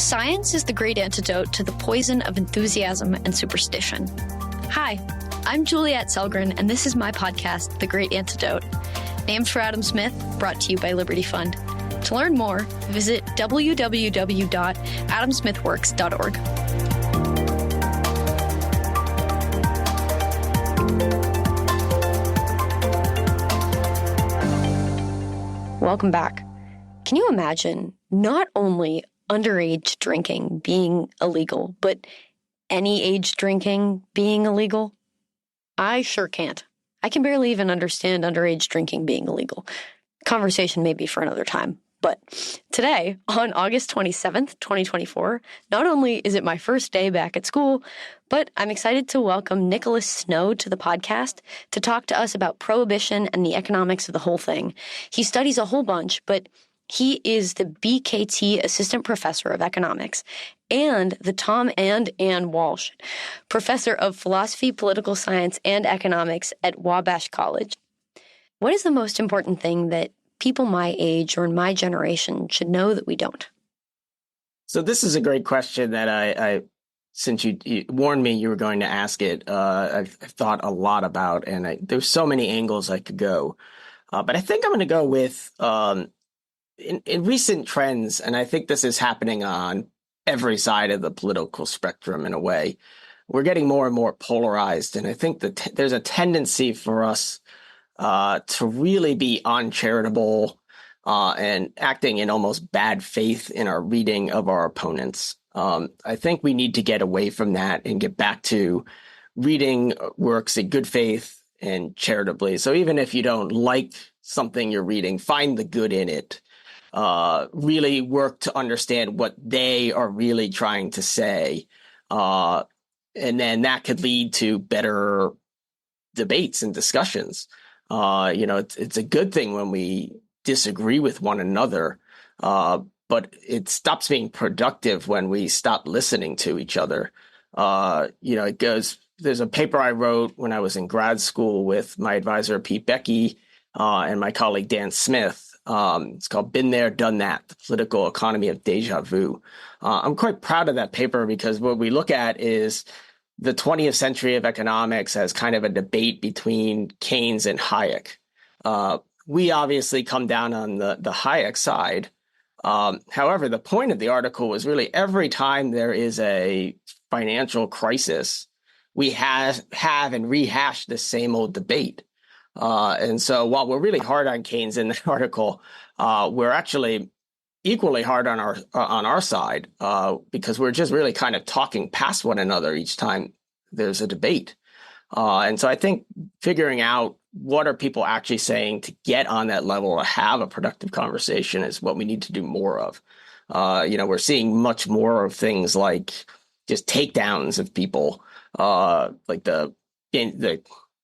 Science is the great antidote to the poison of enthusiasm and superstition. Hi, I'm Juliette Selgren, and this is my podcast, The Great Antidote. Named for Adam Smith, brought to you by Liberty Fund. To learn more, visit www.adamsmithworks.org. Welcome back. Can you imagine not only underage drinking being illegal, but any age drinking being illegal? I sure can't. I can barely even understand underage drinking being illegal. Conversation maybe for another time. But today, on August 27th, 2024, not only is it my first day back at school, but I'm excited to welcome Nicholas Snow to the podcast to talk to us about Prohibition and the economics of the whole thing. He studies a whole bunch, but he is the BKT Assistant Professor of Economics and the Tom and Ann Walsh Professor of Philosophy, Political Science, and Economics at Wabash College. What is the most important thing that people my age or my generation should know that we don't? So this is a great question that I since you warned me you were going to ask it, I've thought a lot about, and there's so many angles I could go. But I think I'm going to go with in recent trends, and I think this is happening on every side of the political spectrum in a way. We're getting more and more polarized, and I think that there's a tendency for us to really be uncharitable and acting in almost bad faith in our reading of our opponents. I think we need to get away from that and get back to reading works in good faith and charitably. So even if you don't like something you're reading, find the good in it. Really work to understand what they are really trying to say. And then that could lead to better debates and discussions. It's a good thing when we disagree with one another, but it stops being productive when we stop listening to each other. There's a paper I wrote when I was in grad school with my advisor, Pete Becky, and my colleague, Dan Smith. It's called Been There, Done That, The Political Economy of Deja Vu. I'm quite proud of that paper because what we look at is the 20th century of economics as kind of a debate between Keynes and Hayek. We obviously come down on the Hayek side. However, the point of the article was really every time there is a financial crisis, we have and rehash the same old debate. And so while we're really hard on Keynes in the article, we're actually equally hard on our side because we're just really kind of talking past one another each time there's a debate. And so I think figuring out what are people actually saying to get on that level to have a productive conversation is what we need to do more of. We're seeing much more of things like just takedowns of people, like the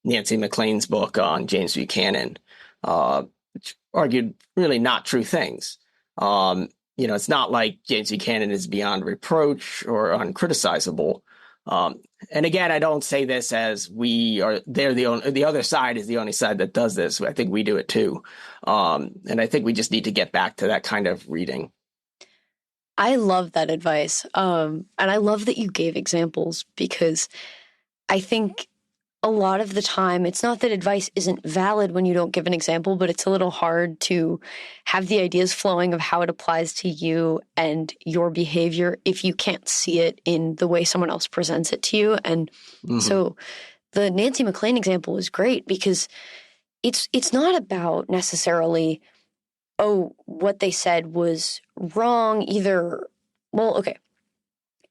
Nancy McLean's book on James Buchanan, which argued really not true things. It's not like James Buchanan is beyond reproach or uncriticizable. And again, I don't say this as the other side is the only side that does this. I think we do it too. And I think we just need to get back to that kind of reading. I love that advice. And I love that you gave examples because I think a lot of the time, it's not that advice isn't valid when you don't give an example, but it's a little hard to have the ideas flowing of how it applies to you and your behavior if you can't see it in the way someone else presents it to you. And so the Nancy McLean example is great because it's not about necessarily, what they said was wrong either. Well, okay.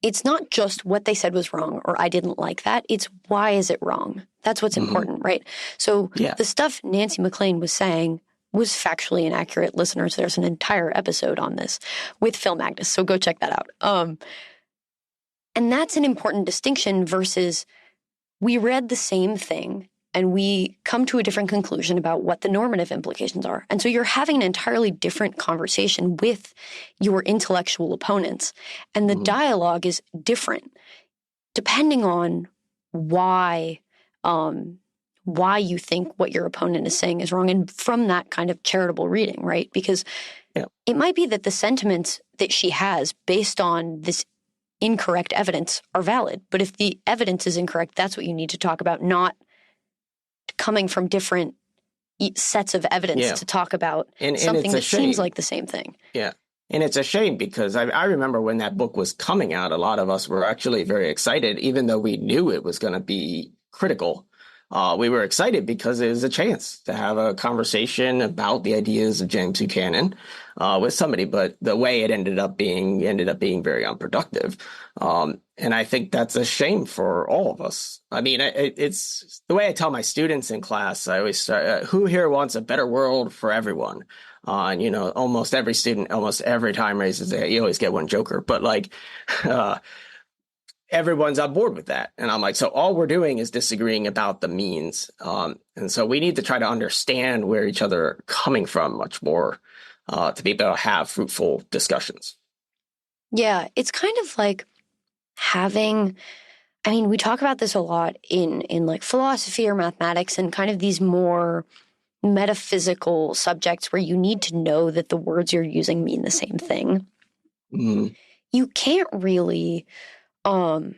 It's not just what they said was wrong or I didn't like that. It's why is it wrong? That's what's important, right? So the stuff Nancy McLean was saying was factually inaccurate. Listeners, there's an entire episode on this with Phil Magnus, so go check that out. And that's an important distinction versus we read the same thing and we come to a different conclusion about what the normative implications are. And so you're having an entirely different conversation with your intellectual opponents. And the dialogue is different depending on why why you think what your opponent is saying is wrong. And from that kind of charitable reading, right? Because it might be that the sentiments that she has based on this incorrect evidence are valid. But if the evidence is incorrect, that's what you need to talk about, not coming from different sets of evidence to talk about something that seems like the same thing. Yeah. And it's a shame because I remember when that book was coming out, a lot of us were actually very excited, even though we knew it was going to be critical. We were excited because it was a chance to have a conversation about the ideas of James Buchanan with somebody, but the way it ended up being very unproductive. And I think that's a shame for all of us. I mean, it's the way I tell my students in class. I always start, who here wants a better world for everyone? And, you know, almost every student, almost every time raises their hand. You always get one joker, but like, everyone's on board with that. And I'm like, so all we're doing is disagreeing about the means. And so we need to try to understand where each other are coming from much more to be able to have fruitful discussions. Yeah, it's kind of like having, I mean, we talk about this a lot in like philosophy or mathematics and kind of these more metaphysical subjects where you need to know that the words you're using mean the same thing. Mm-hmm. You can't really, I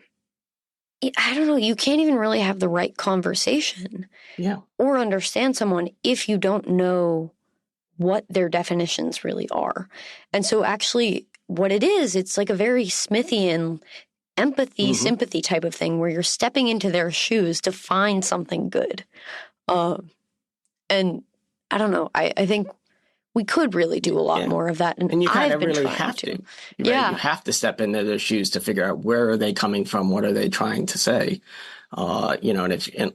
don't know, you can't even really have the right conversation or understand someone if you don't know what their definitions really are. And so actually what it is, it's like a very Smithian empathy, sympathy type of thing where you're stepping into their shoes to find something good. And I don't know, I think we could really do a lot more of that. And you kind of really have to. You have to step into their shoes to figure out where are they coming from? What are they trying to say? You know, and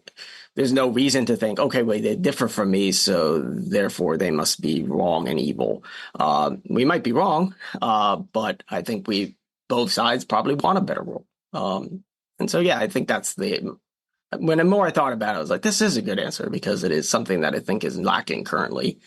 there's no reason to think, okay, wait, they differ from me, so therefore they must be wrong and evil. We might be wrong, but I think both sides probably want a better world. And so, yeah, I think that's when the more I thought about it, I was like, this is a good answer because it is something that I think is lacking currently,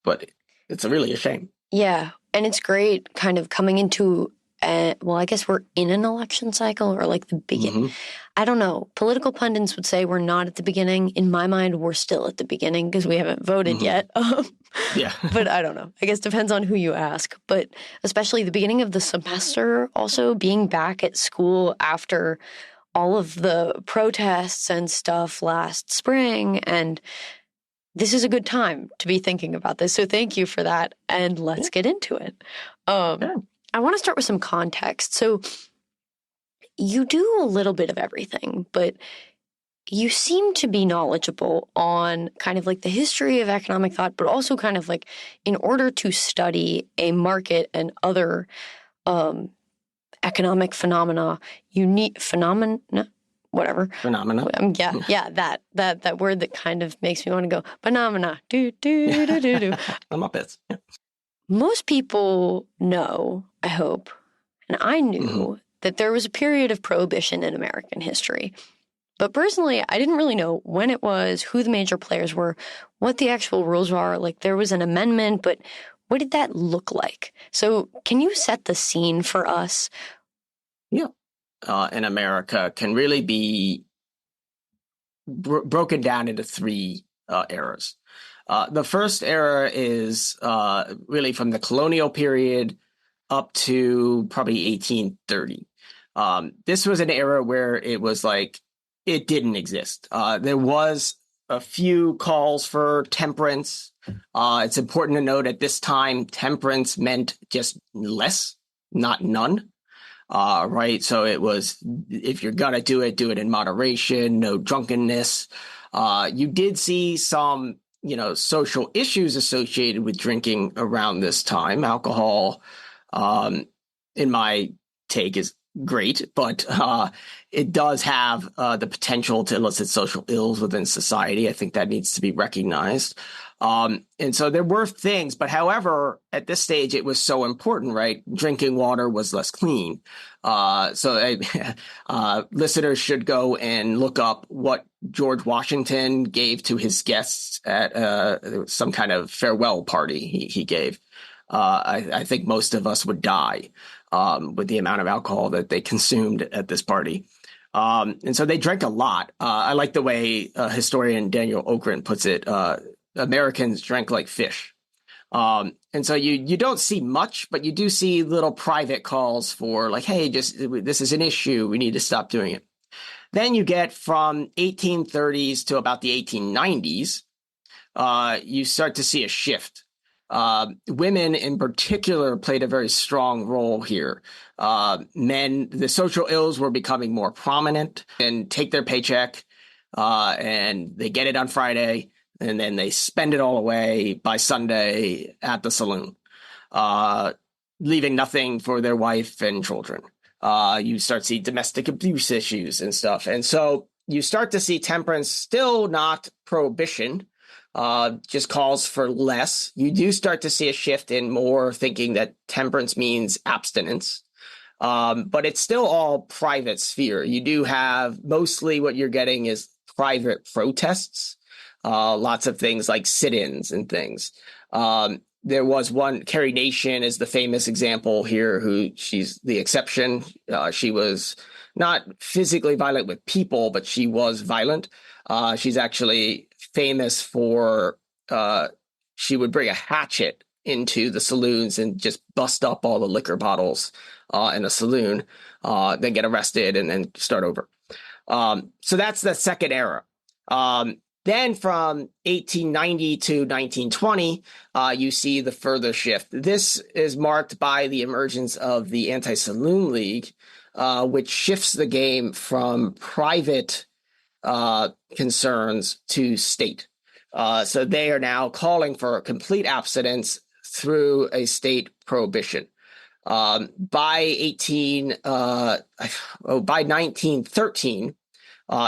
but it's really a shame. Yeah. And it's great kind of coming into, well, I guess we're in an election cycle or like the beginning. I don't know. Political pundits would say we're not at the beginning. In my mind, we're still at the beginning because we haven't voted yet. But I don't know. I guess depends on who you ask. But especially the beginning of the semester, also being back at school after all of the protests and stuff last spring. And this is a good time to be thinking about this. So thank you for that. And let's get into it. I want to start with some context. So you do a little bit of everything, but you seem to be knowledgeable on kind of like the history of economic thought, but also kind of like in order to study a market and other economic phenomena, you need phenomena. That word that kind of makes me want to go phenomena. I'm up it. Most people know, I hope, and I knew that there was a period of prohibition in American history. But personally, I didn't really know when it was, who the major players were, what the actual rules are. Like there was an amendment, but what did that look like? So can you set the scene for us? Yeah. In America can really be broken down into three eras. The first era is really from the colonial period up to probably 1830. This was an era where it was like it didn't exist. There was a few calls for temperance. It's important to note at this time, temperance meant just less, not none. Right. So it was, if you're going to do it in moderation, no drunkenness. You did see some, social issues associated with drinking around this time. Alcohol, in my take, is great, but it does have the potential to elicit social ills within society. I think that needs to be recognized. And so there were things, but however, at this stage, it was so important, right? Drinking water was less clean. So listeners should go and look up what George Washington gave to his guests at some kind of farewell party he gave. I think most of us would die with the amount of alcohol that they consumed at this party. And so they drank a lot. I like the way historian Daniel Okren puts it. Americans drank like fish. And so you don't see much, but you do see little private calls for like, hey, just this is an issue. We need to stop doing it. Then you get from 1830s to about the 1890s, you start to see a shift. Women in particular played a very strong role here. Men, the social ills were becoming more prominent and take their paycheck and they get it on Friday and then they spend it all away by Sunday at the saloon, leaving nothing for their wife and children. You start to see domestic abuse issues and stuff. And so you start to see temperance still not prohibition, just calls for less. You do start to see a shift in more thinking that temperance means abstinence. But it's still all private sphere. You do have mostly what you're getting is private protests, lots of things like sit-ins and things. There was one, Carrie Nation is the famous example here, who she's the exception. She was not physically violent with people, but she was violent. She's actually famous for, she would bring a hatchet into the saloons and just bust up all the liquor bottles in a saloon, then get arrested and then start over. So that's the second era. Then from 1890 to 1920, you see the further shift. This is marked by the emergence of the Anti-Saloon League, which shifts the game from private concerns to state. So they are now calling for complete abstinence through a state prohibition. By 1913,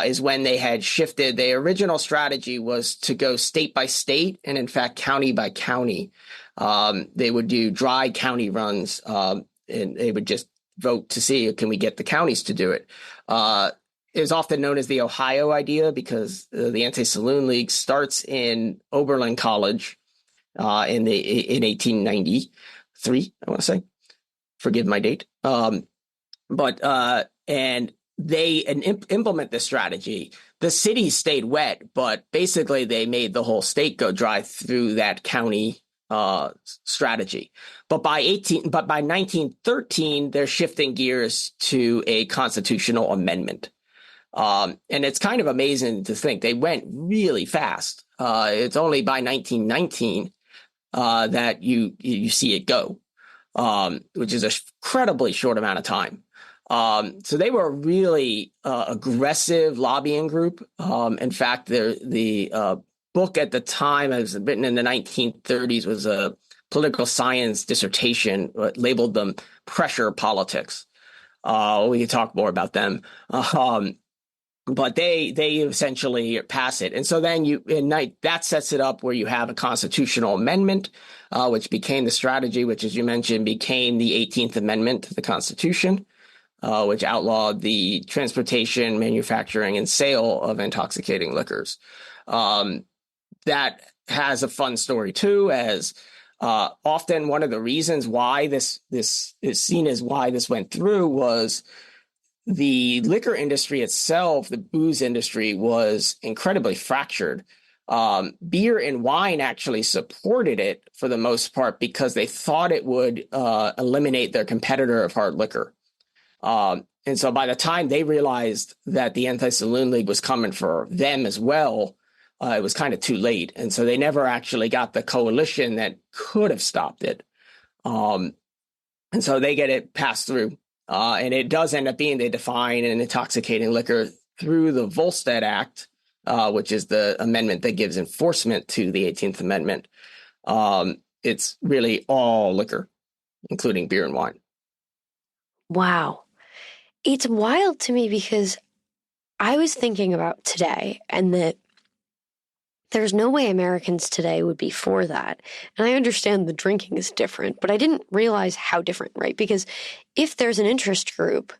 is when they had shifted. The original strategy was to go state by state and, in fact, county by county. They would do dry county runs, and they would just vote to see, can we get the counties to do it? It was often known as the Ohio idea because the Anti-Saloon League starts in Oberlin College in 1893, I want to say. Forgive my date. And they implement this strategy. The city stayed wet, but basically they made the whole state go dry through that county strategy. But by 1913, they're shifting gears to a constitutional amendment. And it's kind of amazing to think they went really fast. It's only by 1919 that you see it go, which is an incredibly short amount of time. So they were a really aggressive lobbying group. In fact, the book at the time, it was written in the 1930s, was a political science dissertation, labeled them pressure politics. We can talk more about them. But they essentially pass it. And so then that sets it up where you have a constitutional amendment, which became the strategy, which, as you mentioned, became the 18th Amendment to the Constitution, which outlawed the transportation, manufacturing, and sale of intoxicating liquors. That has a fun story, too, as often one of the reasons why this is seen as why this went through was the liquor industry itself, the booze industry, was incredibly fractured. Beer and wine actually supported it for the most part because they thought it would eliminate their competitor of hard liquor. And so by the time they realized that the Anti-Saloon League was coming for them as well, it was kind of too late. And so they never actually got the coalition that could have stopped it. And so they get it passed through. And it does end up being, they define an intoxicating liquor through the Volstead Act, which is the amendment that gives enforcement to the 18th Amendment. It's really all liquor, including beer and wine. Wow. It's wild to me because I was thinking about today and that there's no way Americans today would be for that. And I understand the drinking is different, but I didn't realize how different, right? Because if there's an interest group,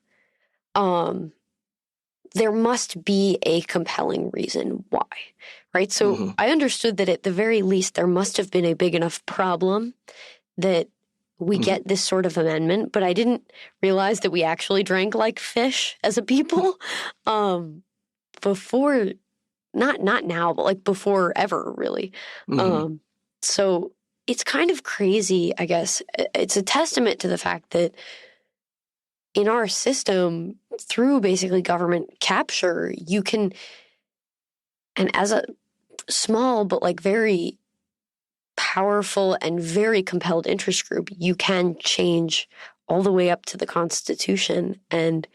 there must be a compelling reason why, right? So I understood that at the very least, there must have been a big enough problem that we get this sort of amendment, but I didn't realize that we actually drank like fish as a people before, not now, but like before ever, really. So it's kind of crazy, I guess. It's a testament to the fact that in our system, through basically government capture, you can, and as a small but like very powerful and very compelled interest group, you can change all the way up to the Constitution, and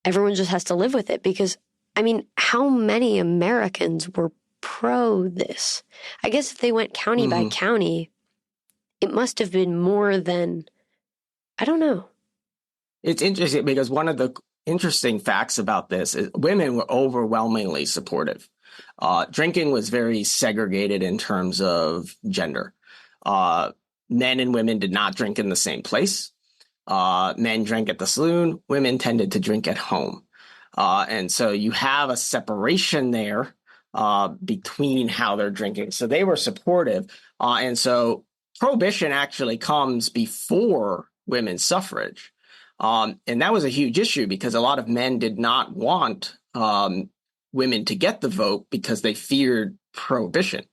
everyone just has to live with it. Because, I mean, how many Americans were pro this? I guess if they went county by county, it must have been more than, I don't know. It's interesting because one of the interesting facts about this is women were overwhelmingly supportive. Drinking was very segregated in terms of gender. Men and women did not drink in the same place. Men drank at the saloon. Women tended to drink at home. And so you have a separation there between how they're drinking. So they were supportive. And so Prohibition actually comes before women's suffrage. And that was a huge issue because a lot of men did not want women to get the vote because they feared Prohibition.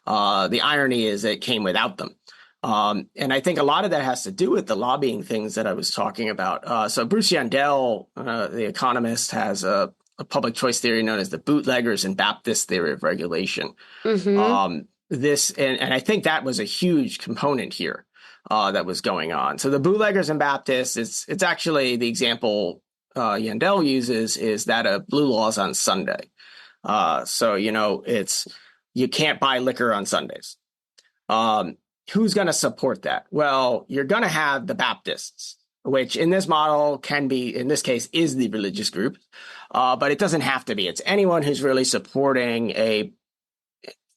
The irony is it came without them. And I think a lot of that has to do with the lobbying things that I was talking about. So Bruce Yandell, the economist, has a public choice theory known as the bootleggers and Baptist theory of regulation. And I think that was a huge component here that was going on. So the bootleggers and Baptists, it's actually the example Yandell uses is that of blue laws on Sunday. So, it's you can't buy liquor on Sundays. Who's going to support that? Well, you're going to have the Baptists, which in this model can be, in this case, is the religious group, but it doesn't have to be. It's anyone who's really supporting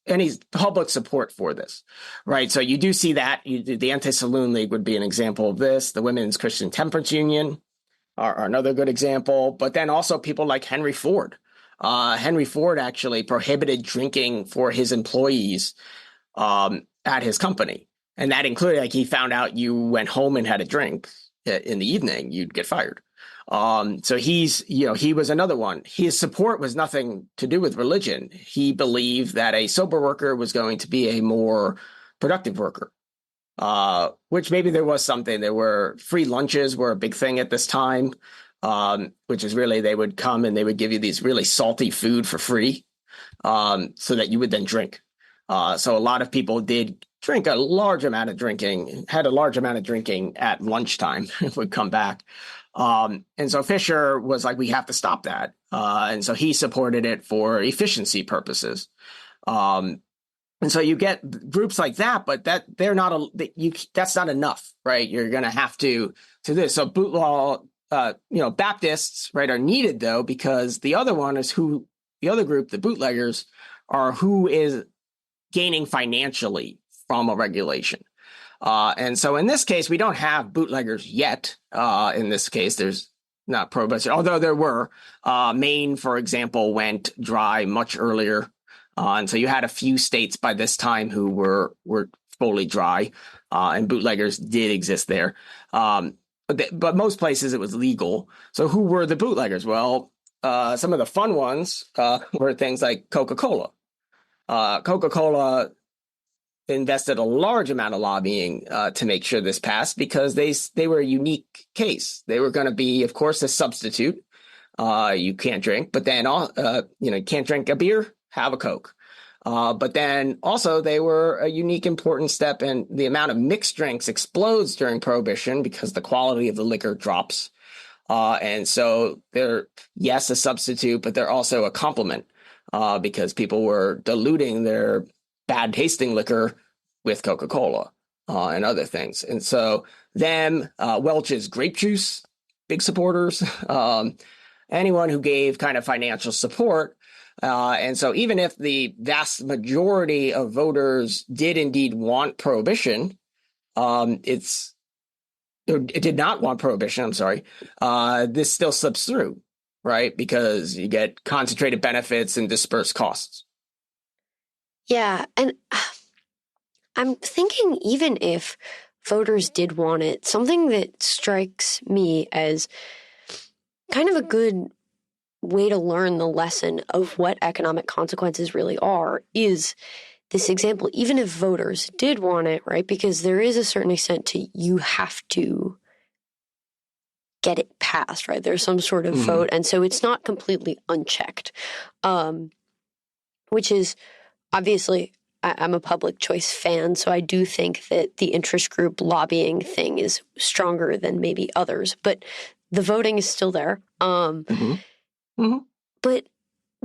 any public support for this, right? So you do see that. The Anti-Saloon League would be an example of this. The Women's Christian Temperance Union are another good example. But then also people like Henry Ford. Henry Ford actually prohibited drinking for his employees at his company. And that included, like, he found out you went home and had a drink in the evening, you'd get fired. So he was another one. His support was nothing to do with religion. He believed that a sober worker was going to be a more productive worker, which maybe there was something. There were free lunches were a big thing at this time, which is really they would come and they would give you these really salty food for free so that you would then drink. So a lot of people did drink a large amount of drinking, had a large amount of drinking at lunchtime would come back. And so Fisher was like, we have to stop that. And so he supported it for efficiency purposes. And so you get groups like that, but that's not enough, right? You're going to have to this. So boot law, Baptists, right, are needed though, because the other one is the other group, the bootleggers, are who is gaining financially from a regulation. And so in this case, we don't have bootleggers yet. In this case, there's not prohibition, although there were. Maine, for example, went dry much earlier. And so you had a few states by this time who were fully dry, and bootleggers did exist there. But most places it was legal. So who were the bootleggers? Well, some of the fun ones were things like Coca-Cola. Coca-Cola invested a large amount of lobbying to make sure this passed because they were a unique case. They were going to be, of course, a substitute. You can't drink, but then you can't drink a beer, have a Coke. But then also they were a unique, important step, and the amount of mixed drinks explodes during Prohibition because the quality of the liquor drops. And so they're, yes, a substitute, but they're also a complement because people were diluting their bad tasting liquor with Coca-Cola and other things. And so Welch's grape juice, big supporters, anyone who gave kind of financial support. And so even if the vast majority of voters did indeed want Prohibition, it did not want Prohibition, I'm sorry, this still slips through, right? Because you get concentrated benefits and dispersed costs. Yeah, and I'm thinking even if voters did want it, something that strikes me as kind of a good way to learn the lesson of what economic consequences really are is this example, even if voters did want it, right? Because there is a certain extent to you have to get it passed, right? There's some sort of vote. And so it's not completely unchecked, which is obviously, I'm a public choice fan. So I do think that the interest group lobbying thing is stronger than maybe others, but the voting is still there. But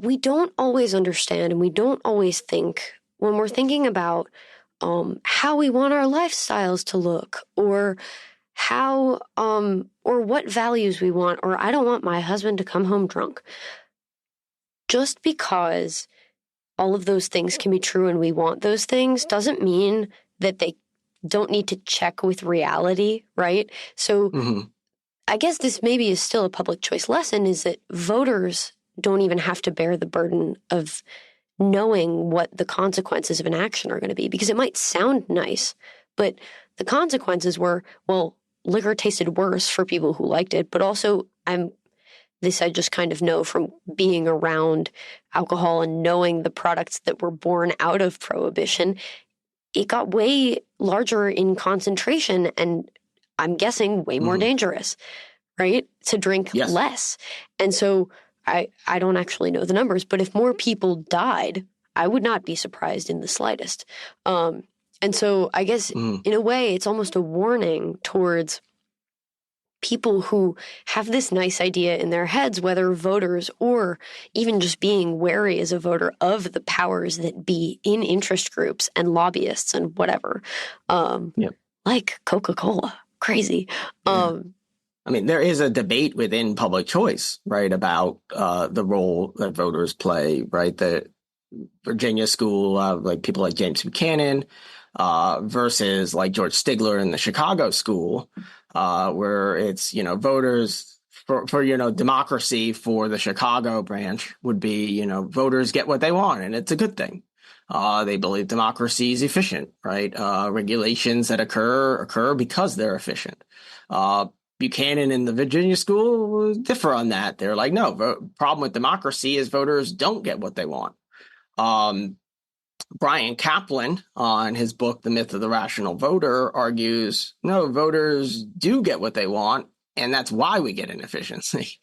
we don't always understand, and we don't always think when we're thinking about how we want our lifestyles to look, or how or what values we want, or I don't want my husband to come home drunk. Just because all of those things can be true and we want those things doesn't mean that they don't need to check with reality, right? So I guess this maybe is still a public choice lesson, is that voters don't even have to bear the burden of knowing what the consequences of an action are going to be, because it might sound nice, but the consequences were, well, liquor tasted worse for people who liked it, but also I just kind of know from being around alcohol and knowing the products that were born out of Prohibition, it got way larger in concentration and I'm guessing way more dangerous, right? To drink less. And so I don't actually know the numbers, but if more people died, I would not be surprised in the slightest. And so I guess in a way, it's almost a warning towards people who have this nice idea in their heads, whether voters or even just being wary as a voter of the powers that be in interest groups and lobbyists and whatever, like Coca-Cola. Crazy. I mean, there is a debate within public choice, right, about the role that voters play, right? The Virginia school, like people like James Buchanan, versus like George Stigler in the Chicago school, where it's, voters for democracy for the Chicago branch would be, voters get what they want and it's a good thing. They believe democracy is efficient, right? Regulations that occur because they're efficient. Buchanan in the Virginia school differ on that. They're like, no, problem with democracy is voters don't get what they want. Brian Kaplan, on his book, The Myth of the Rational Voter, argues, no, voters do get what they want, and that's why we get inefficiency.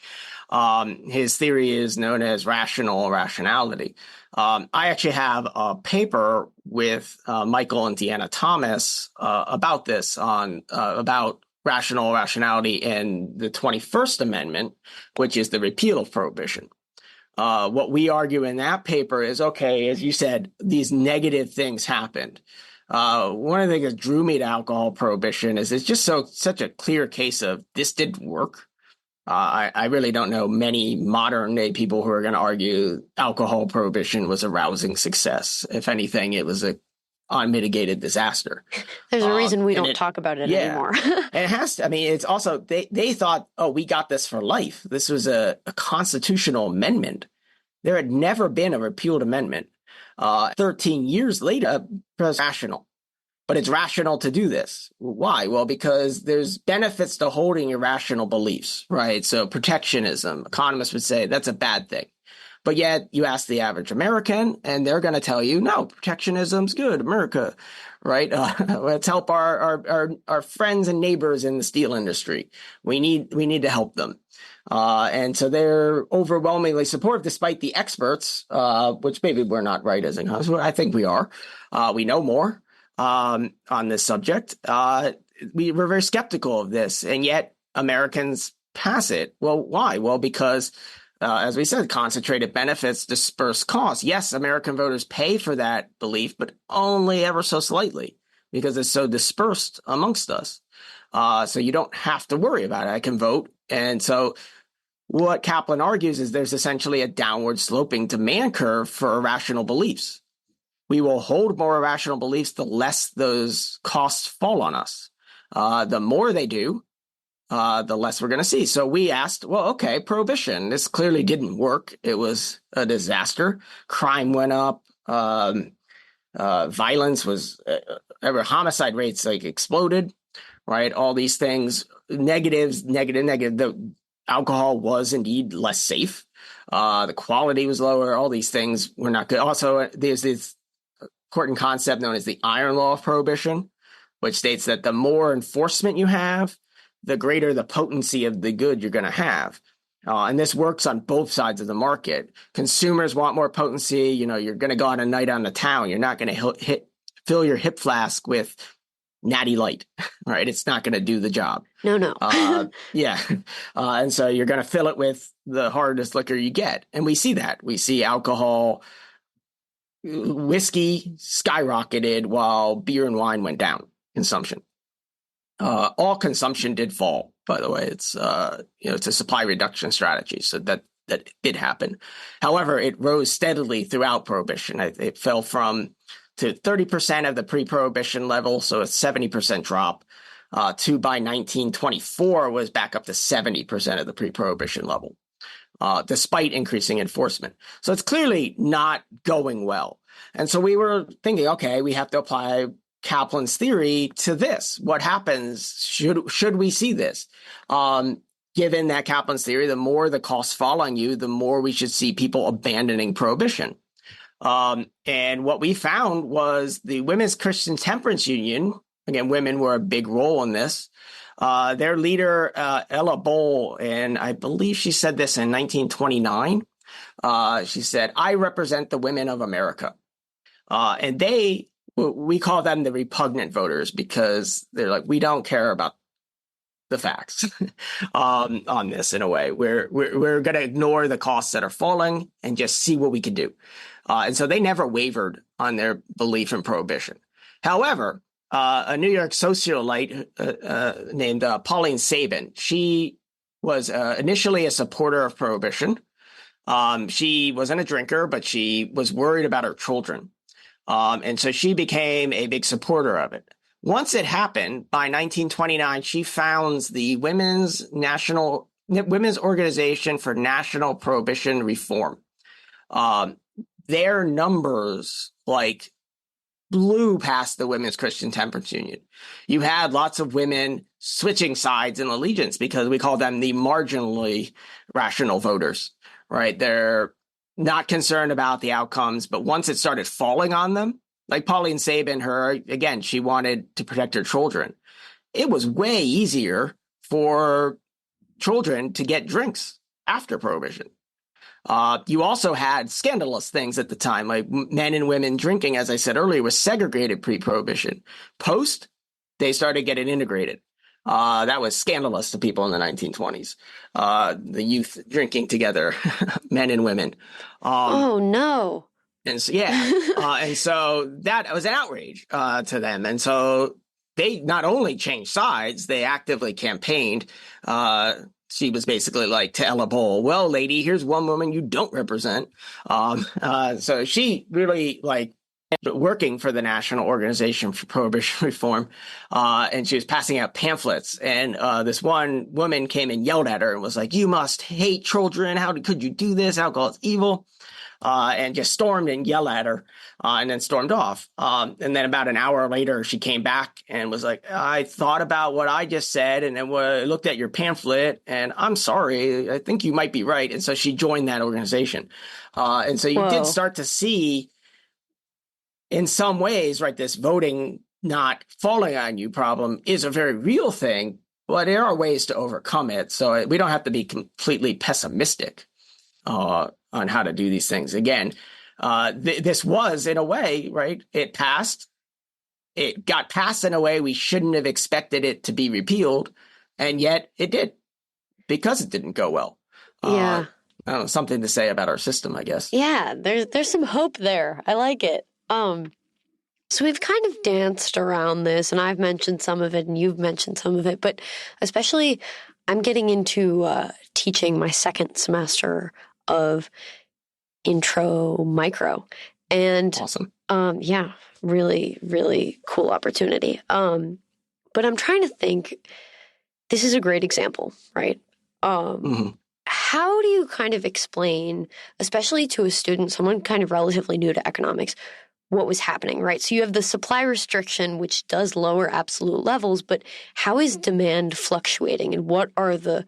His theory is known as rational rationality. I actually have a paper with Michael and Deanna Thomas about this, about rational rationality and the 21st Amendment, which is the repeal of Prohibition. What we argue in that paper is, okay, as you said, these negative things happened. One of the things that drew me to alcohol prohibition is it's just such a clear case of this didn't work. I really don't know many modern day people who are going to argue alcohol prohibition was a rousing success. If anything, it was a unmitigated disaster. There's a reason we don't talk about it anymore. It has to. I mean, it's also, they thought, oh, we got this for life. This was a constitutional amendment. There had never been a repealed amendment. 13 years later, it's rational. But it's rational to do this. Why? Well, because there's benefits to holding irrational beliefs, right? So protectionism, economists would say that's a bad thing. But yet you ask the average American and they're going to tell you, no, protectionism's good, America, right? Let's help our friends and neighbors in the steel industry. We need to help them. And so they're overwhelmingly supportive, despite the experts, which maybe we're not right as economists. I think we are. We know more on this subject. We were very skeptical of this, and yet Americans pass it. Well, why? Well, because as we said, concentrated benefits disperse costs. Yes, American voters pay for that belief, but only ever so slightly because it's so dispersed amongst us. So you don't have to worry about it. I can vote. And so what Kaplan argues is there's essentially a downward sloping demand curve for irrational beliefs. We will hold more irrational beliefs the less those costs fall on us. The more they do, the less we're going to see. So we asked, well, okay, prohibition. This clearly didn't work. It was a disaster. Crime went up. Violence was, homicide rates like exploded. right? All these things, negatives, negative. The alcohol was indeed less safe. The quality was lower. All these things were not good. Also, there's this important concept known as the iron law of prohibition, which states that the more enforcement you have, the greater the potency of the good you're going to have. And this works on both sides of the market. Consumers want more potency. You're going to go on a night on the town. You're not going to fill your hip flask with Natty Light, right? It's not going to do the job. No. Yeah. And so you're going to fill it with the hardest liquor you get. And we see that. We see alcohol, whiskey skyrocketed while beer and wine went down consumption. All consumption did fall, by the way. It's a supply reduction strategy, so that did happen. However, it rose steadily throughout Prohibition. It fell to 30% of the pre-Prohibition level, so a 70% drop. To by 1924 was back up to 70% of the pre-Prohibition level, despite increasing enforcement. So it's clearly not going well. And so we were thinking, okay, we have to apply Kaplan's theory to this. What happens should we see this? Given that Kaplan's theory, the more the costs fall on you, the more we should see people abandoning prohibition. And what we found was the Women's Christian Temperance Union, again, women were a big role in this. Their leader, Ella Bowl, and I believe she said this in 1929. She said, "I represent the women of America." And we call them the repugnant voters because they're like, we don't care about the facts on this in a way. We're going to ignore the costs that are falling and just see what we can do. And so they never wavered on their belief in prohibition. However, a New York socialite named Pauline Sabin, she was initially a supporter of prohibition. She wasn't a drinker, but she was worried about her children. And so she became a big supporter of it. Once it happened, by 1929, she founds the Women's Organization for National Prohibition Reform. Their numbers blew past the Women's Christian Temperance Union. You had lots of women switching sides in allegiance because we call them the marginally rational voters, right? They're not concerned about the outcomes, but once it started falling on them, like Pauline Sabin, she wanted to protect her children. It was way easier for children to get drinks after Prohibition. You also had scandalous things at the time, like men and women drinking, as I said earlier, was segregated pre-Prohibition. Post, they started getting integrated. That was scandalous to people in the 1920s. The youth drinking together, men and women. Oh, no. And so, and so that was an outrage to them. And so they not only changed sides, they actively campaigned. She was basically like to Ella Bowl, well, lady, here's one woman you don't represent. So she really working for the National Organization for Prohibition Reform. And she was passing out pamphlets. And this one woman came and yelled at her and was like, you must hate children. How could you do this? Alcohol is evil. And just stormed and yelled at her and then stormed off. And then about an hour later, she came back and was like, I thought about what I just said and then looked at your pamphlet and I'm sorry, I think you might be right. And so she joined that organization. And so you did start to see in some ways, right, this voting not falling on you problem is a very real thing, but there are ways to overcome it. So we don't have to be completely pessimistic on how to do these things. Again, this was, in a way, right, it passed. It got passed in a way we shouldn't have expected it to be repealed, and yet it did because it didn't go well. Yeah. I don't know, something to say about our system, I guess. Yeah, there's some hope there. I like it. So we've kind of danced around this, and I've mentioned some of it, and you've mentioned some of it, but especially I'm getting into teaching my second semester of intro micro. And awesome. Yeah, really, really cool opportunity. But I'm trying to think, this is a great example, right? How do you kind of explain, especially to a student, someone kind of relatively new to economics, what was happening, right? So you have the supply restriction, which does lower absolute levels, but how is demand fluctuating, and what are the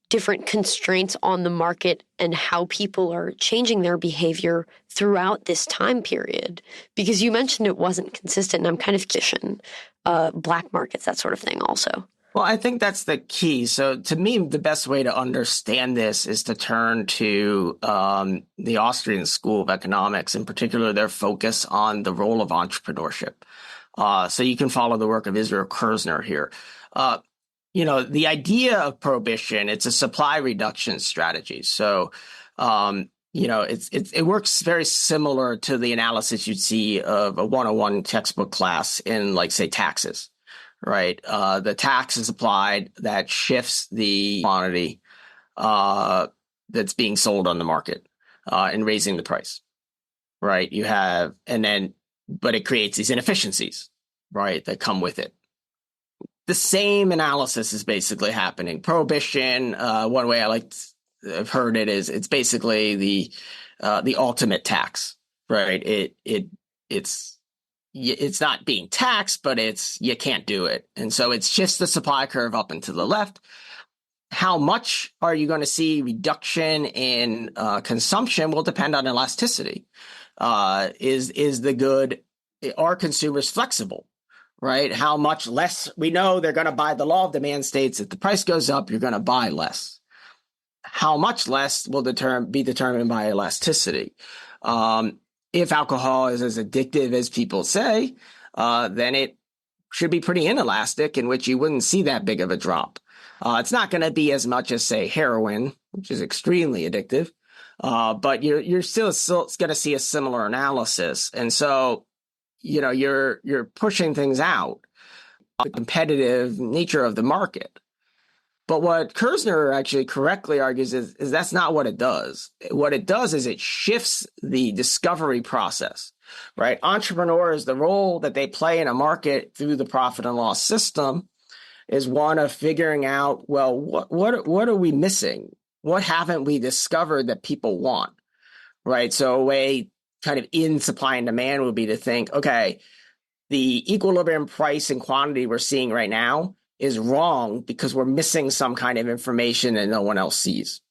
different constraints on the market and how people are changing their behavior throughout this time period? Because you mentioned it wasn't consistent, and I'm kind of black markets, that sort of thing also. Well, I think that's the key. So to me, the best way to understand this is to turn to the Austrian School of Economics, in particular, their focus on the role of entrepreneurship. So you can follow the work of Israel Kirzner here. The idea of prohibition, it's a supply reduction strategy. So, it works very similar to the analysis you'd see of a 101 textbook class in, like, say, taxes. Right. The tax is applied that shifts the quantity that's being sold on the market and raising the price. Right. But it creates these inefficiencies, right, that come with it. The same analysis is basically happening. Prohibition, one way I've heard it is it's basically the ultimate tax, right? It's not being taxed, but you can't do it. And so it shifts the supply curve up and to the left. How much are you going to see reduction in consumption will depend on elasticity. Are consumers flexible, right? How much less? We know they're going to buy. The law of demand states if the price goes up, you're going to buy less. How much less will be determined by elasticity. If alcohol is as addictive as people say, then it should be pretty inelastic, in which you wouldn't see that big of a drop. It's not going to be as much as, say, heroin, which is extremely addictive, but you're still going to see a similar analysis. And so, you're pushing things out, the competitive nature of the market. But what Kirzner actually correctly argues is that's not what it does. What it does is it shifts the discovery process, right? Entrepreneurs, the role that they play in a market through the profit and loss system is one of figuring out, well, what are we missing? What haven't we discovered that people want, right? So a way kind of in supply and demand would be to think, okay, the equilibrium price and quantity we're seeing right now is wrong because we're missing some kind of information that no one else sees.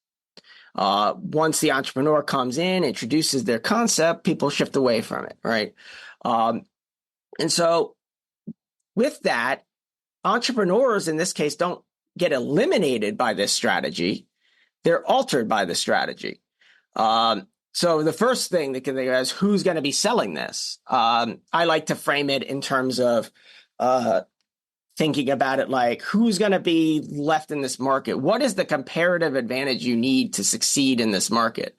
Once the entrepreneur comes in, introduces their concept, people shift away from it, right? And so with that, entrepreneurs in this case don't get eliminated by this strategy. They're altered by the strategy. So the first thing that can think of is who's going to be selling this. I like to frame it in terms of thinking about it like who's going to be left in this market? What is the comparative advantage you need to succeed in this market?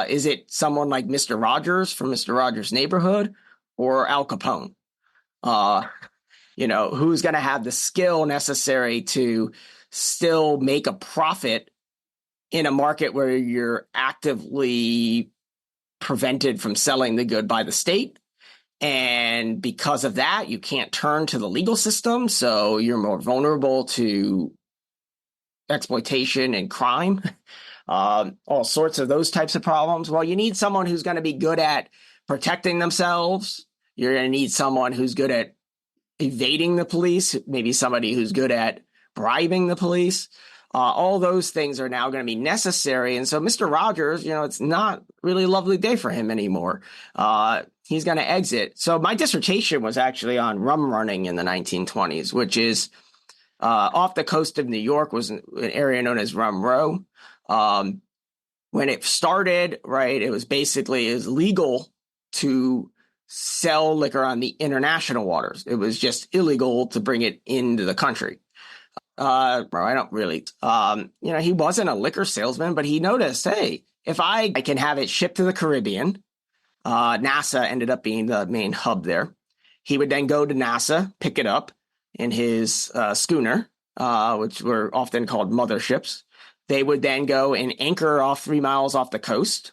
Is it someone like Mr. Rogers from Mr. Rogers' Neighborhood or Al Capone? Who's going to have the skill necessary to still make a profit in a market where you're actively prevented from selling the good by the state? And because of that, you can't turn to the legal system, so you're more vulnerable to exploitation and crime, all sorts of those types of problems. Well, you need someone who's going to be good at protecting themselves. You're going to need someone who's good at evading the police, maybe somebody who's good at bribing the police. All those things are now going to be necessary. And so Mr. Rogers, it's not really a lovely day for him anymore. He's going to exit. So my dissertation was actually on rum running in the 1920s, which is off the coast of New York, was an area known as Rum Row. When it started, right, it was legal to sell liquor on the international waters. It was just illegal to bring it into the country. I don't really, he wasn't a liquor salesman, but he noticed, hey, if I can have it shipped to the Caribbean, NASA ended up being the main hub there. He would then go to NASA, pick it up in his schooner, which were often called motherships. They would then go and anchor off 3 miles off the coast.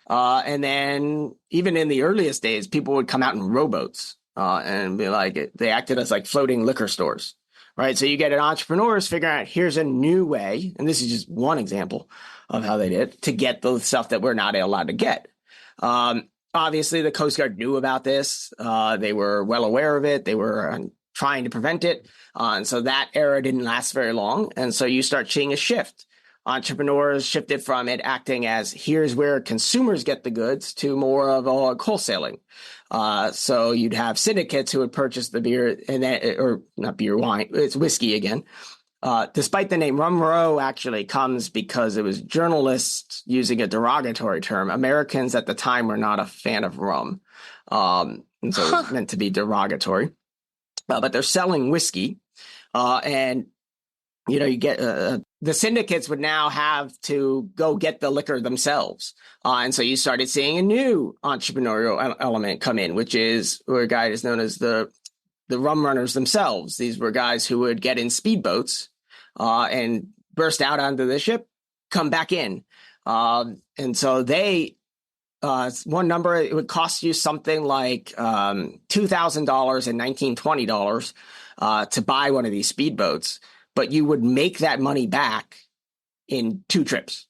And then even in the earliest days, people would come out in rowboats and be like, they acted as like floating liquor stores. Right. So you get an entrepreneurs figuring out here's a new way. And this is just one example of how they did to get the stuff that we're not allowed to get. obviously the Coast Guard knew about this. They were well aware of it. They were trying to prevent it. And so that era didn't last very long. And so you start seeing a shift. Entrepreneurs shifted from it acting as here's where consumers get the goods to more of a wholesaling. So you'd have syndicates who would purchase the beer and then, or not beer, wine, it's whiskey again. Despite the name, Rum Row actually comes because it was journalists using a derogatory term. Americans at the time were not a fan of rum. And so it was meant to be derogatory. But they're selling whiskey. And, you know, you get the syndicates would now have to go get the liquor themselves. And so you started seeing a new entrepreneurial element come in, which is where a guy is known as the rum runners themselves. These were guys who would get in speedboats and burst out onto the ship, come back in. And so they, one number, it would cost you something like $2,000 and $1920 to buy one of these speedboats, but you would make that money back in 2 trips.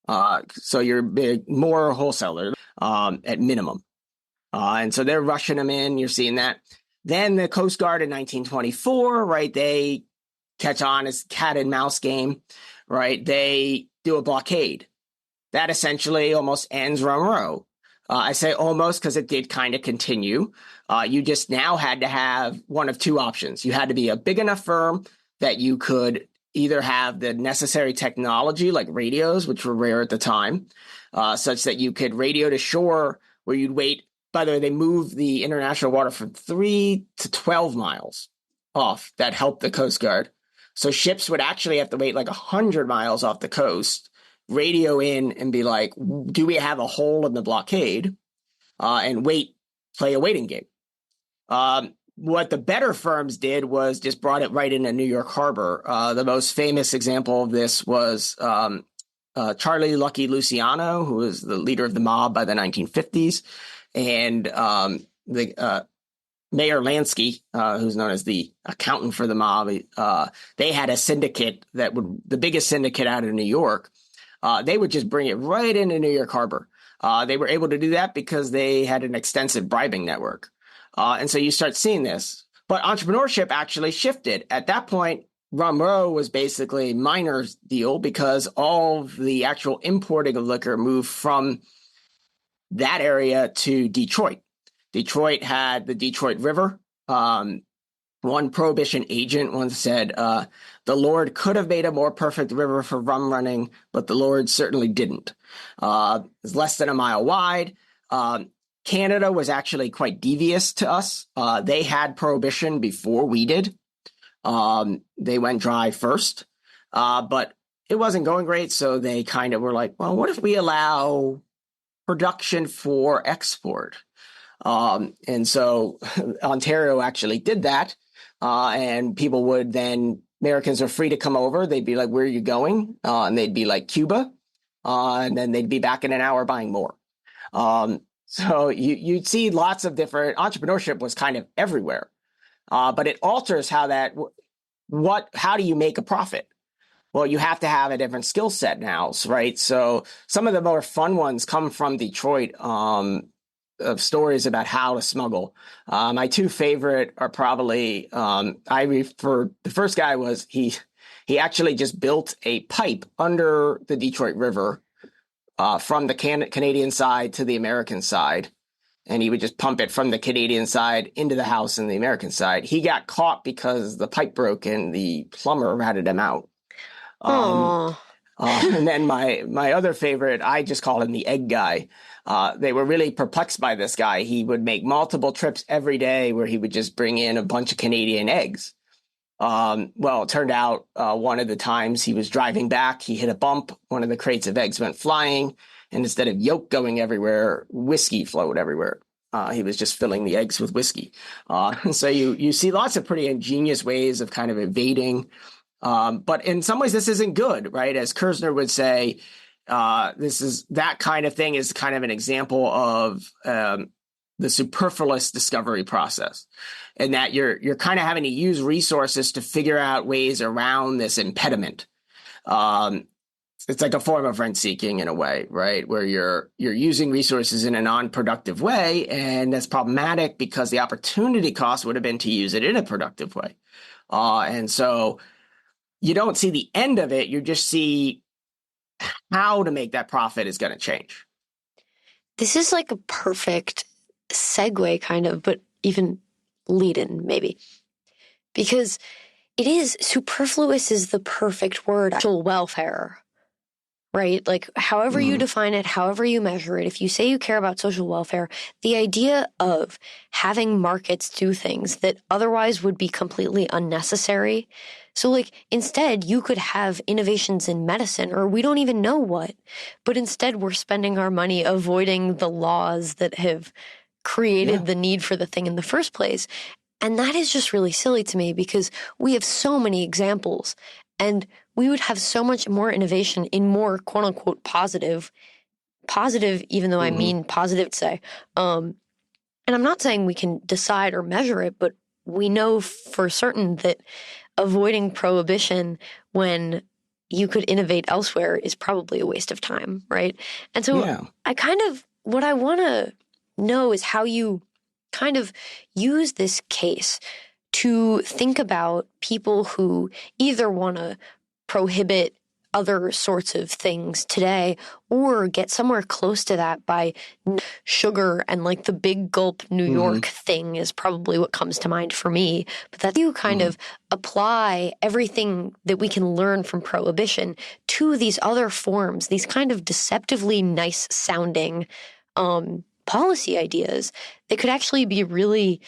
So you're more wholesaler at minimum. And so they're rushing them in. You're seeing that. Then the Coast Guard in 1924, right, they catch on as cat and mouse game, right? They do a blockade. That essentially almost ends Rum Row. I say almost because it did kind of continue. You just now had to have one of 2 options. You had to be a big enough firm that you could either have the necessary technology like radios, which were rare at the time, such that you could radio to shore where you'd wait. By the way, they moved the international water from 3 to 12 miles off. That helped the Coast Guard. So ships would actually have to wait like 100 miles off the coast, radio in and be like, do we have a hole in the blockade? And play a waiting game. What the better firms did was just brought it right into New York Harbor. The most famous example of this was Charlie Lucky Luciano, who was the leader of the mob by the 1950s. And Mayor Lansky, who's known as the accountant for the mob, they had a syndicate the biggest syndicate out of New York. They would just bring it right into New York Harbor. They were able to do that because they had an extensive bribing network. And so you start seeing this. But entrepreneurship actually shifted. At that point, Rum Row was basically miner's deal because all of the actual importing of liquor moved from that area to Detroit. Detroit had the Detroit River. One Prohibition agent once said, the Lord could have made a more perfect river for rum running, but the Lord certainly didn't. It's less than a mile wide. Canada was actually quite devious to us. They had Prohibition before we did. They went dry first, but it wasn't going great. So they kind of were like, well, what if we allow production for export? And so Ontario actually did that. And people would then, Americans are free to come over. They'd be like, where are you going? And they'd be like, Cuba. And then they'd be back in an hour buying more. So you'd see lots of different, entrepreneurship was kind of everywhere. But it alters how do you make a profit? Well, you have to have a different skill set now, right? So some of the more fun ones come from Detroit, of stories about how to smuggle. My 2 favorite are probably, the first guy was, he actually just built a pipe under the Detroit River from the Canadian side to the American side. And he would just pump it from the Canadian side into the house in the American side. He got caught because the pipe broke and the plumber ratted him out. And then my other favorite, I just call him the egg guy. They were really perplexed by this guy. He would make multiple trips every day where he would just bring in a bunch of Canadian eggs. Well, it turned out one of the times he was driving back, he hit a bump. One of the crates of eggs went flying. And instead of yolk going everywhere, whiskey flowed everywhere. He was just filling the eggs with whiskey. So you see lots of pretty ingenious ways of kind of evading. But in some ways, this isn't good, right? As Kerzner would say, that kind of thing is kind of an example of the superfluous discovery process, and that you're kind of having to use resources to figure out ways around this impediment. it's like a form of rent seeking in a way, right? Where you're using resources in a non-productive way, and that's problematic because the opportunity cost would have been to use it in a productive way. And so you don't see the end of it, you just see how to make that profit is going to change. This is like a perfect segue, kind of, but even lead in, maybe. Because it is superfluous is the perfect word. Actual welfare, right? Like, however you define it, however you measure it, if you say you care about social welfare, the idea of having markets do things that otherwise would be completely unnecessary. So, like, instead, you could have innovations in medicine, or we don't even know what, but instead, we're spending our money avoiding the laws that have created the need for the thing in the first place. And that is just really silly to me because we have so many examples and we would have so much more innovation in more quote unquote positive, even though I mean positive to say. And I'm not saying we can decide or measure it, but we know for certain that avoiding prohibition when you could innovate elsewhere is probably a waste of time, right? And so what I want to know is how you kind of use this case to think about people who either want to prohibit other sorts of things today or get somewhere close to that by sugar and like the big gulp New York thing is probably what comes to mind for me. But that you kind of apply everything that we can learn from prohibition to these other forms, these kind of deceptively nice sounding policy ideas that could actually be really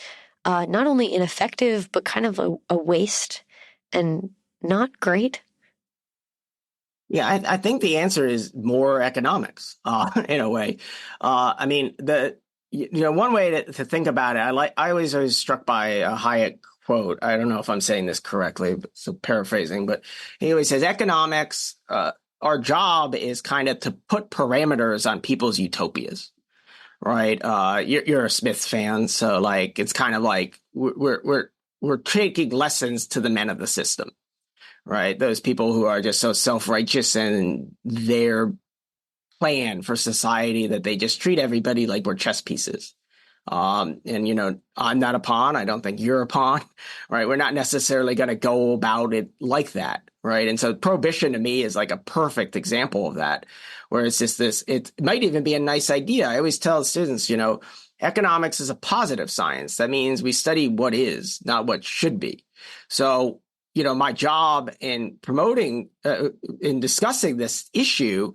not only ineffective, but kind of a waste and not great. Yeah, I think the answer is more economics, in a way. I mean, one way to think about it, I always struck by a Hayek quote. I don't know if I'm saying this correctly, so paraphrasing, but he always says economics, our job is kind of to put parameters on people's utopias, right? You're a Smiths fan, so like it's kind of like we're taking lessons to the men of the system. Right. Those people who are just so self-righteous in their plan for society that they just treat everybody like we're chess pieces. And, I'm not a pawn. I don't think you're a pawn. Right. We're not necessarily going to go about it like that. Right. And so prohibition to me is like a perfect example of that, where it's just it might even be a nice idea. I always tell students, economics is a positive science. That means we study what is, not what should be. So, my job in promoting, in discussing this issue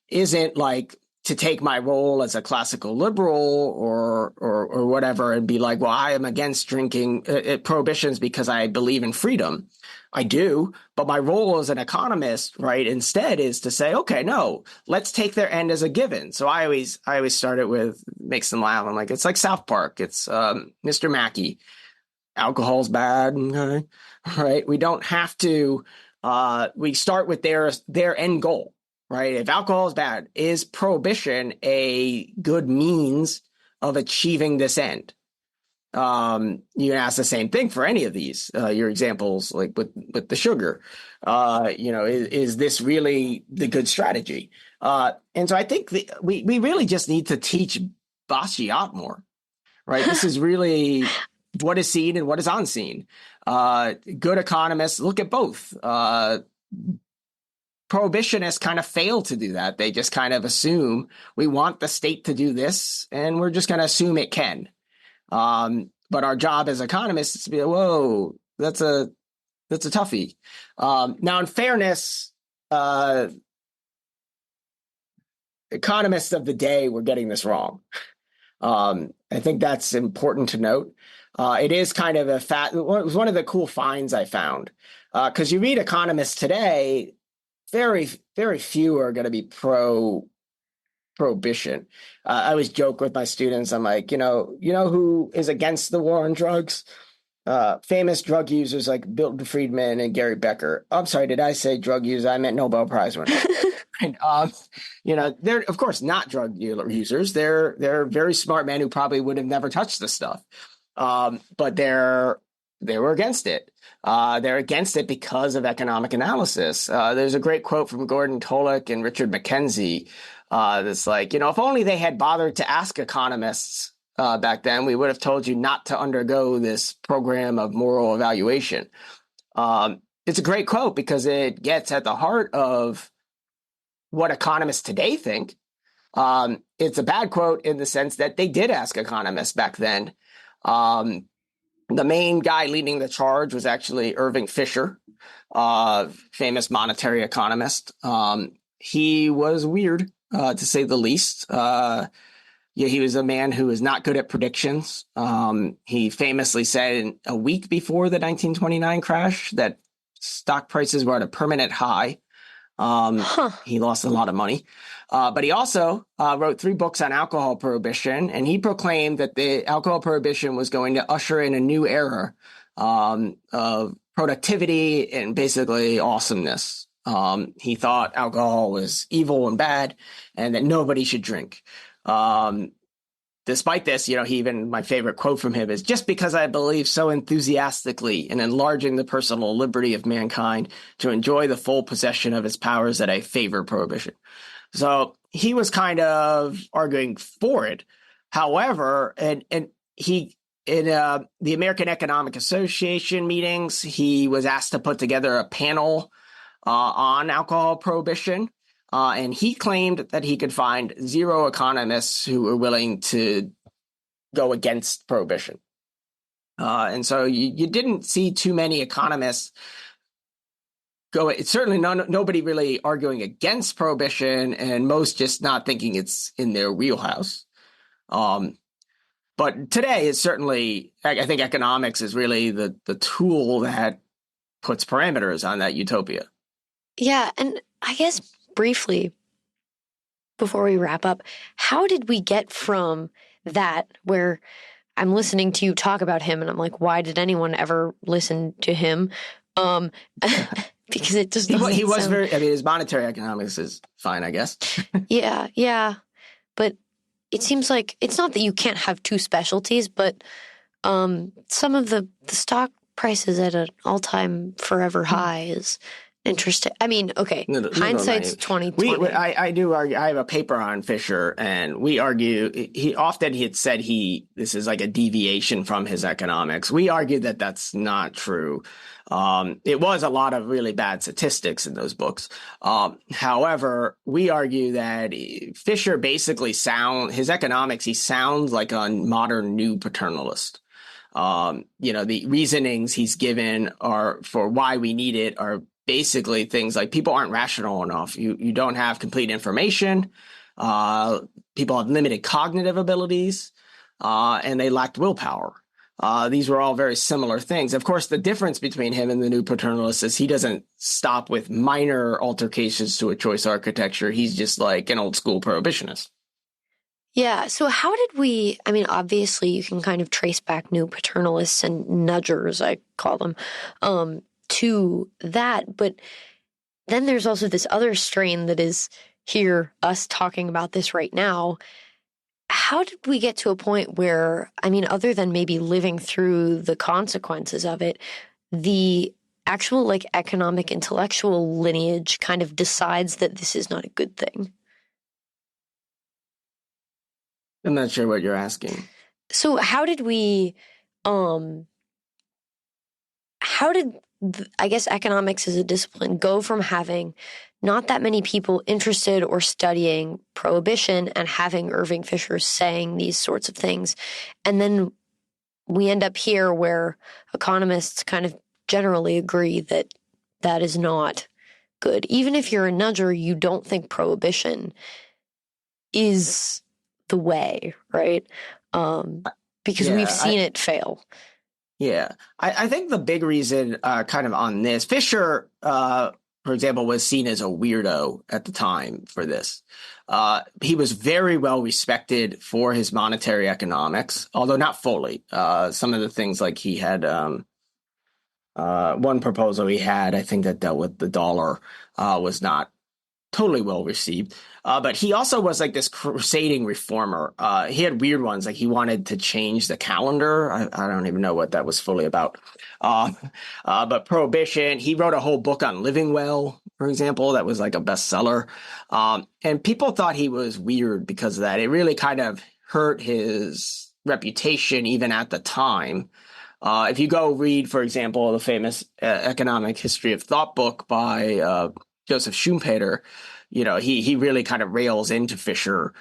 isn't like to take my role as a classical liberal or whatever and be like, well, I am against drinking prohibitions because I believe in freedom. I do, but my role as an economist, right, instead is to say, okay, no, let's take their end as a given. So I always start it with, makes them laugh. I'm like, it's like South Park. It's Mr. Mackey. Alcohol's bad, okay? Right? We don't have to. We start with their end goal, right? If alcohol is bad, is prohibition a good means of achieving this end? You can ask the same thing for any of these. Your examples, like with the sugar, is this really the good strategy? And so I think we really just need to teach Basquiat more, right? This is really what is seen and what is unseen. Good economists look at both. Prohibitionists kind of fail to do that. They just kind of assume we want the state to do this, and we're just going to assume it can. But our job as economists is to be, whoa, that's a toughie. Now, in fairness, economists of the day were getting this wrong. I think that's important to note. It is kind of it was one of the cool finds I found, because you read economists today, very, very few are going to be prohibition. I always joke with my students. I'm like, who is against the war on drugs? Famous drug users like Milton Friedman and Gary Becker. I'm sorry, did I say drug users? I meant Nobel Prize winners. And, they're of course not drug users. They're very smart men who probably would have never touched this stuff. But they're they were against it. They're against it because of economic analysis. There's a great quote from Gordon Tollick and Richard McKenzie that's like, if only they had bothered to ask economists back then, we would have told you not to undergo this program of moral evaluation. It's a great quote because it gets at the heart of what economists today think. It's a bad quote in the sense that they did ask economists back then. The main guy leading the charge was actually Irving Fisher, famous monetary economist. He was weird, to say the least. He was a man who was not good at predictions. He famously said a week before the 1929 crash that stock prices were at a permanent high. He lost a lot of money. But he also wrote 3 books on alcohol prohibition, and he proclaimed that the alcohol prohibition was going to usher in a new era of productivity and basically awesomeness. He thought alcohol was evil and bad and that nobody should drink. Despite this, my favorite quote from him is, just because I believe so enthusiastically in enlarging the personal liberty of mankind to enjoy the full possession of its powers that I favor prohibition. So he was kind of arguing for it. However, and he, in the American Economic Association meetings, he was asked to put together a panel on alcohol prohibition. And he claimed that he could find 0 economists who were willing to go against prohibition. And so you didn't see too many economists go. It's certainly nobody really arguing against prohibition, and most just not thinking it's in their wheelhouse. But today is certainly, I think economics is really the tool that puts parameters on that utopia. Yeah, and I guess briefly, before we wrap up, how did we get from that, where I'm listening to you talk about him and I'm like, why did anyone ever listen to him? Because it just doesn't he was sound... very, his monetary economics is fine, I guess. Yeah. But it seems like it's not that you can't have 2 specialties, but some of the stock prices at an all-time forever high is interesting. I mean, okay, hindsight's 2020. I do argue. I have a paper on Fisher, and we argue. He had said this is like a deviation from his economics. We argue that that's not true. It was a lot of really bad statistics in those books. However, we argue that Fisher basically his economics. He sounds like a modern new paternalist. The reasonings he's given for why we need it are basically things like people aren't rational enough. You don't have complete information. People have limited cognitive abilities, and they lacked willpower. These were all very similar things. Of course, the difference between him and the new paternalist is he doesn't stop with minor altercations to a choice architecture. He's just like an old school prohibitionist. Yeah. So how did obviously you can kind of trace back new paternalists and nudgers, I call them, to that. But then there's also this other strain that is here, us talking about this right now. How did we get to a point where, other than maybe living through the consequences of it, the actual economic intellectual lineage kind of decides that this is not a good thing? I'm not sure what you're asking. So how did we, I guess economics as a discipline go from having not that many people interested or studying prohibition and having Irving Fisher saying these sorts of things, and then we end up here where economists kind of generally agree that that is not good. Even if you're a nudger, you don't think prohibition is the way, right? Because we've seen it fail. Yeah, I think the big reason kind of on this, Fisher, for example, was seen as a weirdo at the time for this. He was very well respected for his monetary economics, although not fully. Some of the things like he had one proposal he had, I think that dealt with the dollar, was not totally well received. But he also was like this crusading reformer. He had weird ones, like he wanted to change the calendar. I don't even know what that was fully about. Uh, but Prohibition, he wrote a whole book on living well, for example, that was like a bestseller. And people thought he was weird because of that. It really kind of hurt his reputation even at the time. If you go read, for example, the famous Economic History of Thought book by Joseph Schumpeter, he really kind of rails into Fisher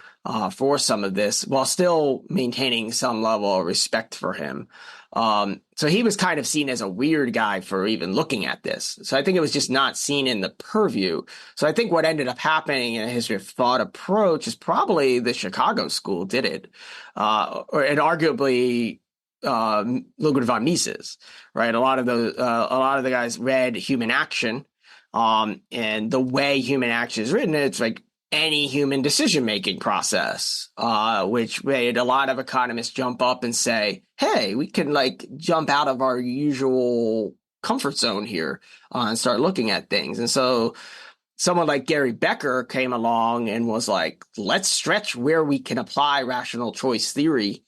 for some of this while still maintaining some level of respect for him. So he was kind of seen as a weird guy for even looking at this. So I think it was just not seen in the purview. So I think what ended up happening in a history of thought approach is probably the Chicago school did it, and arguably Ludwig von Mises, right? A lot of the guys read Human Action, and the way human action is written, it's like any human decision-making process, which made a lot of economists jump up and say, hey, we can like jump out of our usual comfort zone here and start looking at things. And so someone like Gary Becker came along and was like, let's stretch where we can apply rational choice theory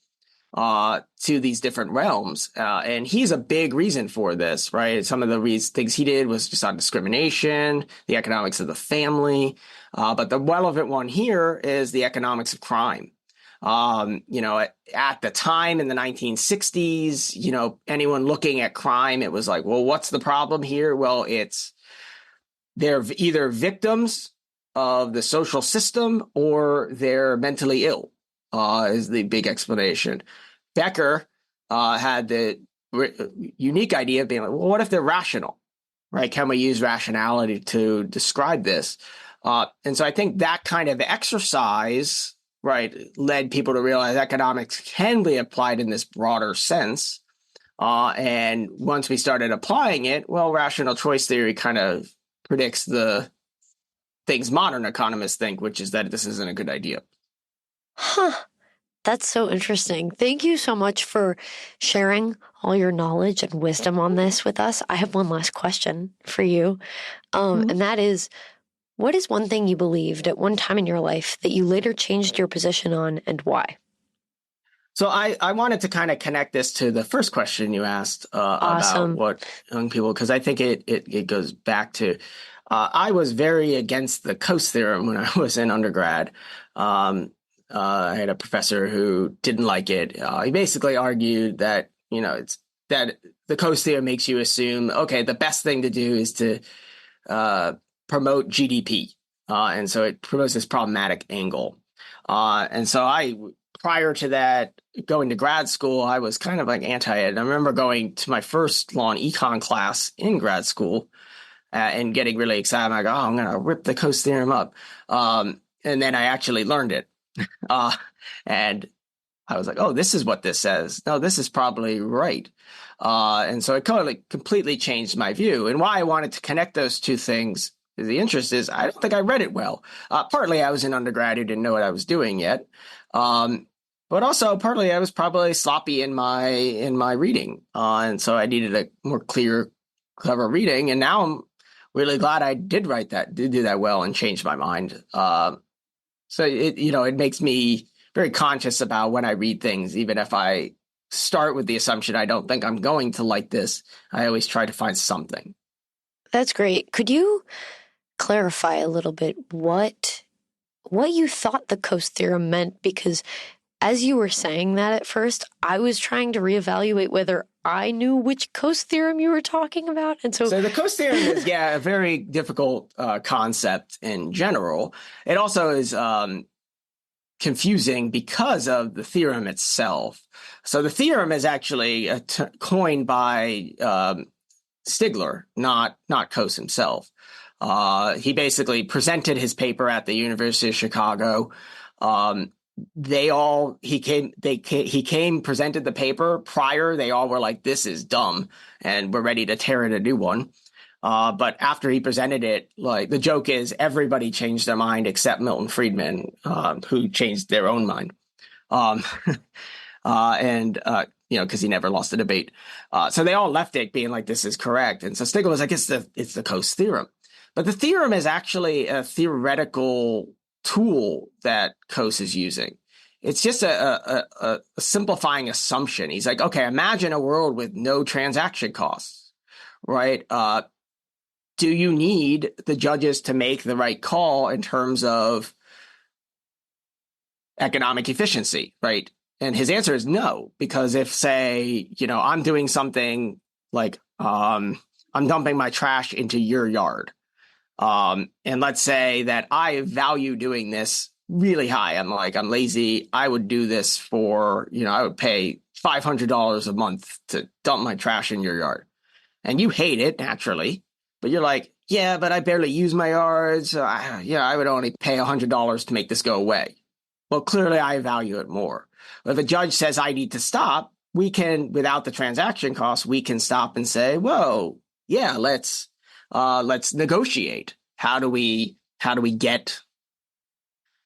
to these different realms. And he's a big reason for this, right? Some of the things he did was just on discrimination, the economics of the family. But the relevant one here is the economics of crime. At the time in the 1960s, anyone looking at crime, it was like, well, what's the problem here? Well, they're either victims of the social system or they're mentally ill, is the big explanation. Becker had the unique idea of being like, well, what if they're rational, right? Can we use rationality to describe this? And so I think that kind of exercise, right, led people to realize economics can be applied in this broader sense. And once we started applying it, well, rational choice theory kind of predicts the things modern economists think, which is that this isn't a good idea. Huh. That's so interesting. Thank you so much for sharing all your knowledge and wisdom on this with us. I have one last question for you. And that is, what is one thing you believed at one time in your life that you later changed your position on, and why? So I wanted to kind of connect this to the first question you asked Awesome. about what young people, because I think it goes back to, I was very against the Coase theorem when I was in undergrad. I had a professor who didn't like it. He basically argued that, it's that the Coase theorem makes you assume, okay, the best thing to do is to promote GDP. And so it promotes this problematic angle. And so prior to that, going to grad school, I was kind of like anti it. I remember going to my first law and econ class in grad school and getting really excited. I'm like, oh, I'm going to rip the Coase theorem up. And then I actually learned it. And I was like, oh, this is what this says. No, this is probably right. And so it completely changed my view. And why I wanted to connect those two things, the interest is, I don't think I read it well. Partly I was an undergrad who didn't know what I was doing yet. But also partly I was probably sloppy in my reading. And so I needed a more clear, clever reading. And now I'm really glad I did do that well and change my mind. So it makes me very conscious about when I read things, even if I start with the assumption I don't think I'm going to like this, I always try to find something. That's great. Could you clarify a little bit what you thought the Coase theorem meant? Because as you were saying that at first, I was trying to reevaluate whether I knew which Coase theorem you were talking about. And so the Coase theorem is, a very difficult concept in general. It also is confusing because of the theorem itself. So the theorem is actually coined by Stigler, not Coase himself. He basically presented his paper at the University of Chicago. He came, presented the paper prior. They all were like, this is dumb, and we're ready to tear it a new one. But after he presented it, like, the joke is everybody changed their mind except Milton Friedman, who changed their own mind. Because he never lost a debate. So they all left it being like, this is correct. And so Stigler was like, it's the Coase theorem. But the theorem is actually a theoretical tool that Coase is using. It's just a simplifying assumption. He's like, okay, imagine a world with no transaction costs, right? Do you need the judges to make the right call in terms of economic efficiency, right? And his answer is no, because if, say, I'm doing something like I'm dumping my trash into your yard, and let's say that I value doing this really high. I'm lazy. I would do this for, I would pay $500 a month to dump my trash in your yard. And you hate it, naturally, but you're like, yeah, but I barely use my yard. So I would only pay $100 to make this go away. Well, clearly I value it more. But if a judge says I need to stop, we can, without the transaction costs, we can stop and say, whoa, yeah, let's negotiate. How do we get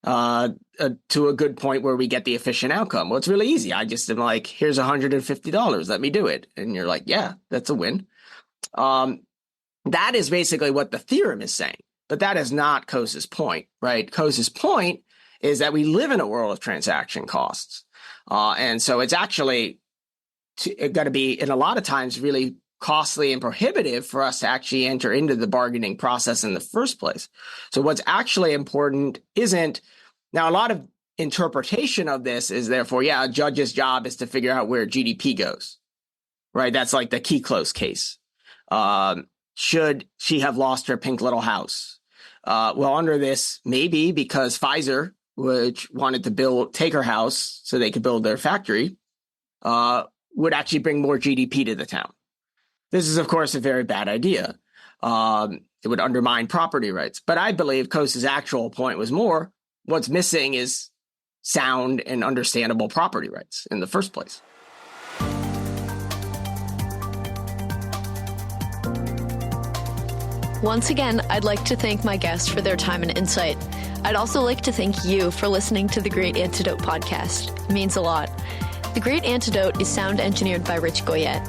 to a good point where we get the efficient outcome? Well, it's really easy. I just am like, here's $150. Let me do it. And you're like, yeah, that's a win. That is basically what the theorem is saying. But that is not Coase's point, right? Coase's point is that we live in a world of transaction costs. And so it's actually going to be, in a lot of times, really costly and prohibitive for us to actually enter into the bargaining process in the first place. So what's actually important isn't, now a lot of interpretation of this is therefore, yeah, a judge's job is to figure out where GDP goes, right? That's like the key close case. Should she have lost her pink little house? Well, under this, maybe because Pfizer, which wanted to take her house so they could build their factory, would actually bring more GDP to the town. This is, of course, a very bad idea. It would undermine property rights. But I believe Coase's actual point was more, what's missing is sound and understandable property rights in the first place. Once again, I'd like to thank my guests for their time and insight. I'd also like to thank you for listening to the Great Antidote podcast. It means a lot. The Great Antidote is sound engineered by Rich Goyette.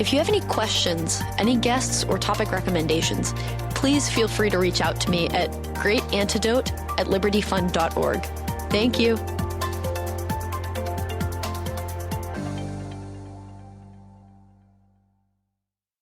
If you have any questions, any guests, or topic recommendations, please feel free to reach out to me at greatantidote@libertyfund.org. Thank you.